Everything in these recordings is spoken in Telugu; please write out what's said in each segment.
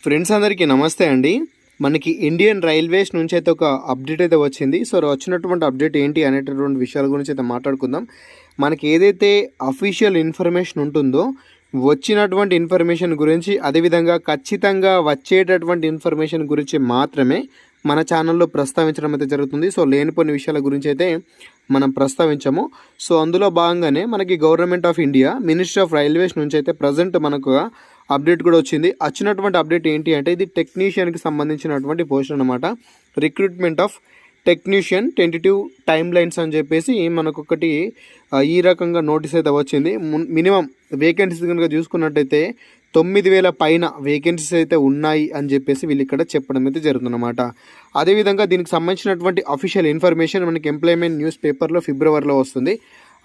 ఫ్రెండ్స్ అందరికీ నమస్తే అండి. మనకి ఇండియన్ రైల్వేస్ నుంచి అయితే ఒక అప్డేట్ అయితే వచ్చింది. సో వచ్చినటువంటి అప్డేట్ ఏంటి అనేటటువంటి విషయాల గురించి అయితే మాట్లాడుకుందాం. మనకి ఏదైతే అఫీషియల్ ఇన్ఫర్మేషన్ ఉంటుందో వచ్చినటువంటి ఇన్ఫర్మేషన్ గురించి, అదేవిధంగా ఖచ్చితంగా వచ్చేటటువంటి ఇన్ఫర్మేషన్ గురించి మాత్రమే మన ఛానల్లో ప్రస్తావించడం అయితే జరుగుతుంది. సో లేనిపోని విషయాల గురించి అయితే మనం ప్రస్తావించము. సో అందులో భాగంగానే మనకి government of India ministry of railways నుంచి అయితే ప్రజెంట్ మనకు అప్డేట్ కూడా వచ్చింది. వచ్చినటువంటి అప్డేట్ ఏంటి అంటే ఇది టెక్నీషియన్కి సంబంధించినటువంటి పోస్ట్ అనమాట. Recruitment of technician tentative time lines అని చెప్పేసి మనకొకటి ఈ రకంగా నోటీస్ అయితే వచ్చింది. మినిమం వేకెన్సీస్ కనుక చూసుకున్నట్టయితే 9,000 పైన వేకెన్సీస్ అయితే ఉన్నాయి అని చెప్పేసి వీళ్ళు ఇక్కడ చెప్పడం అయితే జరుగుతుందన్నమాట. అదేవిధంగా దీనికి సంబంధించినటువంటి అఫీషియల్ ఇన్ఫర్మేషన్ మనకి ఎంప్లాయ్మెంట్ న్యూస్ పేపర్లో ఫిబ్రవరిలో వస్తుంది.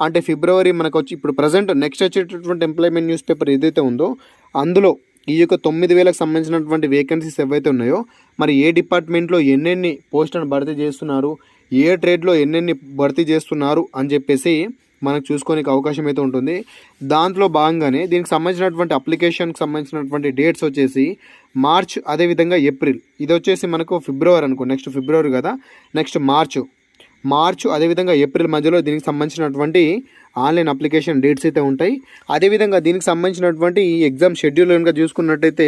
అంటే ఫిబ్రవరి మనకు వచ్చి ఇప్పుడు ప్రజెంట్ నెక్స్ట్ వచ్చేటటువంటి ఎంప్లాయ్మెంట్ న్యూస్ పేపర్ ఏదైతే ఉందో అందులో ఈ యొక్క 9,000కి సంబంధించినటువంటి వేకెన్సీస్ ఏవైతే ఉన్నాయో, మరి ఏ డిపార్ట్మెంట్లో ఎన్నెన్ని పోస్టులను భర్తీ చేస్తున్నారు, ఏ ట్రేడ్లో ఎన్నెన్ని భర్తీ చేస్తున్నారు అని చెప్పేసి మనకు చూసుకోనికి అవకాశం అయితే ఉంటుంది. దాంట్లో భాగంగానే దీనికి సంబంధించినటువంటి అప్లికేషన్కి సంబంధించినటువంటి డేట్స్ వచ్చేసి మార్చ్, అదేవిధంగా ఏప్రిల్. ఇది వచ్చేసి మనకు ఫిబ్రవరి అనుకో, నెక్స్ట్ ఫిబ్రవరి కదా, నెక్స్ట్ మార్చు అదేవిధంగా ఏప్రిల్ మధ్యలో దీనికి సంబంధించినటువంటి ఆన్లైన్ అప్లికేషన్ డేట్స్ అయితే ఉంటాయి. అదేవిధంగా దీనికి సంబంధించినటువంటి ఈ ఎగ్జామ్ షెడ్యూల్ కనుక చూసుకున్నట్టయితే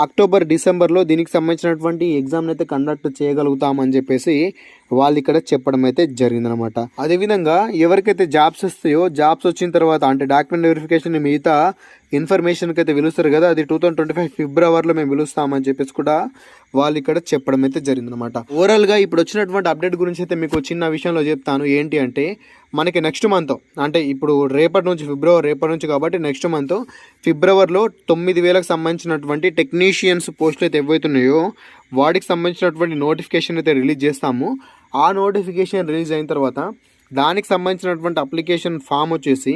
అక్టోబర్ డిసెంబర్లో దీనికి సంబంధించినటువంటి ఎగ్జామ్ని అయితే కండక్ట్ చేయగలుగుతామని చెప్పేసి వాళ్ళు ఇక్కడ చెప్పడం అయితే జరిగిందనమాట. అదేవిధంగా ఎవరికైతే జాబ్స్ వస్తాయో, జాబ్స్ వచ్చిన తర్వాత అంటే డాక్యుమెంట్ వెరిఫికేషన్ మిగతా ఇన్ఫర్మేషన్కి అయితే పిలుస్తారు కదా, అది 2025 ఫిబ్రవరిలో మేము పిలుస్తామని చెప్పేసి కూడా వాళ్ళు ఇక్కడ చెప్పడం అయితే జరిగిందనమాట. ఓవరాల్గా ఇప్పుడు వచ్చినటువంటి అప్డేట్ గురించి అయితే మీకు చిన్న విషయంలో చెప్తాను. ఏంటి అంటే మనకి నెక్స్ట్ మంత్, అంటే ఇప్పుడు రేపటి నుంచి కాబట్టి నెక్స్ట్ మంత్ ఫిబ్రవరిలో 9,000కి సంబంధించినటువంటి టెక్నీషియన్స్ పోస్టులు అయితే ఏవైతున్నాయో వాటికి సంబంధించినటువంటి నోటిఫికేషన్ అయితే రిలీజ్ చేస్తాము. ఆ నోటిఫికేషన్ రిలీజ్ అయిన తర్వాత దానికి సంబంధించినటువంటి అప్లికేషన్ ఫామ్ వచ్చేసి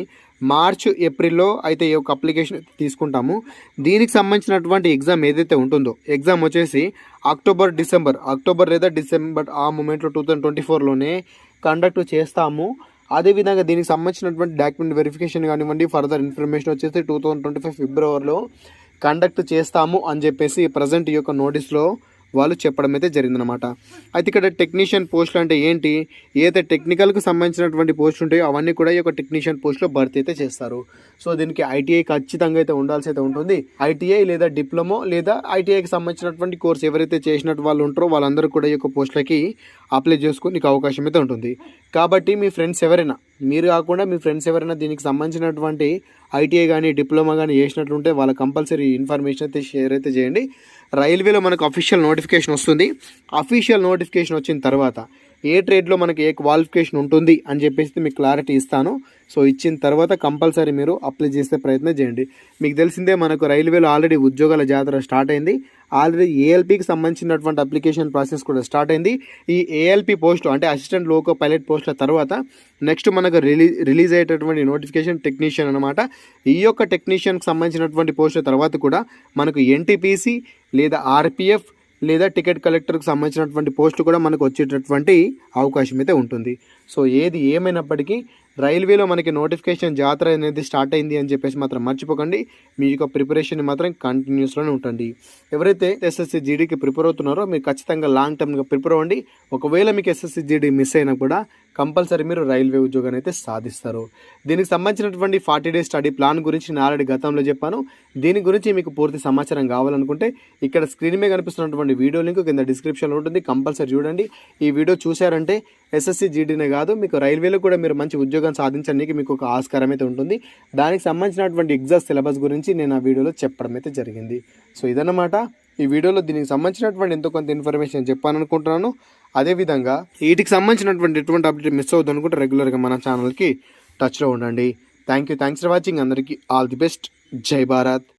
మార్చ్ ఏప్రిల్లో అయితే ఈ యొక్క అప్లికేషన్ తీసుకుంటాము. దీనికి సంబంధించినటువంటి ఎగ్జామ్ ఏదైతే ఉంటుందో ఎగ్జామ్ వచ్చేసి అక్టోబర్ లేదా డిసెంబర్ ఆ మూమెంట్లో 2024లోనే కండక్ట్ చేస్తాము. అదేవిధంగా దీనికి సంబంధించినటువంటి డాక్యుమెంట్ వెరిఫికేషన్ కానివ్వండి, ఫర్దర్ ఇన్ఫర్మేషన్ వచ్చేసి 2025 ఫిబ్రవరిలో కండక్ట్ చేస్తాము అని చెప్పేసి ప్రజెంట్ ఈ యొక్క నోటీస్లో వాళ్ళు చెప్పడం అయితే జరిగిందనమాట. అయితే ఇక్కడ టెక్నీషియన్ పోస్టులు అంటే ఏంటి, ఏదైతే టెక్నికల్కి సంబంధించినటువంటి పోస్టులు ఉంటాయో అవన్నీ కూడా ఈ యొక్క టెక్నీషియన్ పోస్టులో భర్తీ అయితే చేస్తారు. సో దీనికి ఐటీఐ ఖచ్చితంగా అయితే ఉండాల్సి అయితే ఉంటుంది. ఐటీఐ లేదా డిప్లొమో లేదా ఐటీఐకి సంబంధించినటువంటి కోర్స్ ఎవరైతే చేసినట్టు వాళ్ళు ఉంటారో వాళ్ళందరూ కూడా ఈ యొక్క పోస్టులకి అప్లై చేసుకోనికి అవకాశం అయితే ఉంటుంది. కాబట్టి మీ ఫ్రెండ్స్ ఎవరైనా, మీరు కాకుండా మీ ఫ్రెండ్స్ ఎవరైనా దీనికి సంబంధించినటువంటి ఐటీఐ కానీ డిప్లొమా కానీ చేసినట్లుంటే వాళ్ళ కంపల్సరీ ఇన్ఫర్మేషన్ అయితే షేర్ అయితే చేయండి. రైల్వేలో మనకు అఫీషియల్ నోటిఫికేషన్ వస్తుంది. అఫీషియల్ నోటిఫికేషన్ వచ్చిన తర్వాత ఏ ట్రేడ్లో మనకి ఏ క్వాలిఫికేషన్ ఉంటుంది అని చెప్పేసి మీకు క్లారిటీ ఇస్తాను. సో ఇచ్చిన తర్వాత కంపల్సరీ మీరు అప్లై చేసే ప్రయత్నం చేయండి. మీకు తెలిసిందే మనకు రైల్వేలో ఆల్రెడీ ఉద్యోగాల జాతర స్టార్ట్ అయింది. ఆల్రెడీ ఏఎల్పికి సంబంధించినటువంటి అప్లికేషన్ ప్రాసెస్ కూడా స్టార్ట్ అయింది. ఈ ఏఎల్పి పోస్టులు అంటే అసిస్టెంట్ లోకో పైలట్ పోస్టుల తర్వాత నెక్స్ట్ మనకు రిలీజ్ అయ్యేటటువంటి నోటిఫికేషన్ టెక్నీషియన్ అనమాట. ఈ యొక్క టెక్నీషియన్కి సంబంధించినటువంటి పోస్టుల తర్వాత కూడా మనకు ఎన్టీపీసీ లేదా ఆర్పిఎఫ్ లేదా టికెట్ కలెక్టర్కి సంబంధించినటువంటి పోస్టులు కూడా మనకు వచ్చేటటువంటి అవకాశం అయితే ఉంటుంది. సో ఏది ఏమైనప్పటికీ రైల్వేలో మనకి నోటిఫికేషన్ జాతర అనేది స్టార్ట్ అయింది అని చెప్పేసి మాత్రం మర్చిపోకండి. మీ యొక్క ప్రిపరేషన్ మాత్రం కంటిన్యూస్లోనే ఉంటుంది. ఎవరైతే ఎస్ఎస్సి జీడీకి ప్రిపేర్ అవుతున్నారో మీరు ఖచ్చితంగా లాంగ్ టర్మ్గా ప్రిపేర్ అవ్వండి. ఒకవేళ మీకు ఎస్ఎస్సి జీడీ మిస్ అయినా కూడా కంపల్సరీ మీరు రైల్వే ఉద్యోగాన్ని అయితే సాధిస్తారు. దీనికి సంబంధించినటువంటి 40 days స్టడీ ప్లాన్ గురించి నేను ఆల్రెడీ గతంలో చెప్పాను. దీని గురించి మీకు పూర్తి సమాచారం కావాలనుకుంటే ఇక్కడ స్క్రీన్ మీద కనిపిస్తున్నటువంటి వీడియో లింక్ కింద డిస్క్రిప్షన్లో ఉంటుంది. కంపల్సరీ చూడండి. ఈ వీడియో చూశారంటే ఎస్ఎస్సి జీడీనే కాదు, మీకు రైల్వేలో కూడా మీరు మంచి ఉద్యోగం సాధించడానికి మీకు ఒక ఆస్కారం అయితే ఉంటుంది. దానికి సంబంధించినటువంటి ఎగ్జామ్ సిలబస్ గురించి నేను ఆ వీడియోలో చెప్పడం అయితే జరిగింది. సో ఇదన్నమాట ఈ వీడియోలో దీనికి సంబంధించినటువంటి ఎంతో కొంత ఇన్ఫర్మేషన్ చెప్పాను అనుకుంటున్నాను. అదేవిధంగా వీటికి సంబంధించినటువంటి ఎటువంటి అప్డేట్ మిస్ అవుతుంది అనుకుంటే రెగ్యులర్గా మన ఛానల్కి టచ్లో ఉండండి. Thanks for watching. అందరికీ ఆల్ ది బెస్ట్. జై భారత్.